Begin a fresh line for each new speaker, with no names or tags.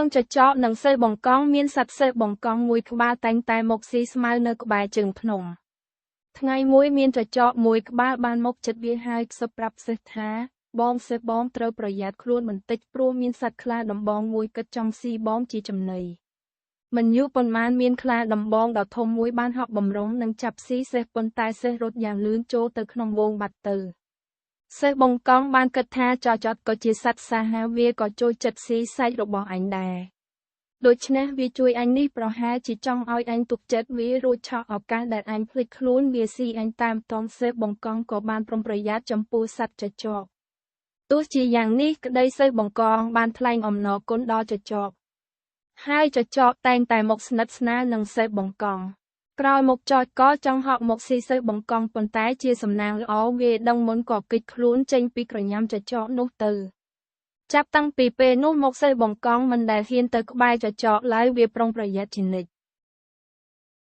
ងចចកនិងសេះបង្កងមានសត្វសេះបង្កងមួយក្បាលតែងតែមកស៊ីស្មៅនៅក្បែរជើងភ្នំថ្ងៃមួយមានចចកមួយក្បាលបានមកចិត្តវាហើយខ្សឹបប្រាប់សេះថាបងសេះបងត្រូវប្រយ័ត្នខ្លួនបន្តិចព្រោះមានសត្វខ្លាដំបងមួយគិតចង់ស៊ីបងជាចំណីមិនយូរប៉ុន្មានមានខ្លាដំបងដ៏ធំមួយបានហក់បំរុងនិងចាប់ស៊ីសេះប៉ុន្តែសេះរត់យ៉ាងលឿនចូលទៅក្នុងវងបាត់ទៅសេះបង្កងបានគិតថាចចតក៏ជាសត្វសាហាវវាក៏ចូលចិត្តស៊ីសាច់របស់អញដែរដូច្នេះវាជួយអញនេះប្រហែលជាចង់ឲ្យអញទុកចិត្តវារួចឆក់ឱកាសដែលអញភ្លេចខ្លួនវាស៊ីអញតាមតនសេះបង្កងក៏បានប្រុងប្រយ័ត្នចំពោះសត្វចចកទោះជាយ៉ាងនេះក្តីសេះបង្កងបានថ្លែងអំណរគុណដល់ចចកហើយចចកតែងតែមកស្និទ្ធស្នាលនឹងសេះបង្កងក្រោយមកចចក៏ចង់ហក់មកស៊ីសេះបង្កងប៉ុន្តែជាសំណាងល្អវាដឹងមុនក៏គេចខ្លួនចេញពីក្រញាំចចកនោះទៅចាប់តាំងពីពេលនោះមកសេះបង្កងមិនដែលហ៊ានទៅក្បែរចចកឡើយវាប្រុងប្រយ័ត្នជានិច្ច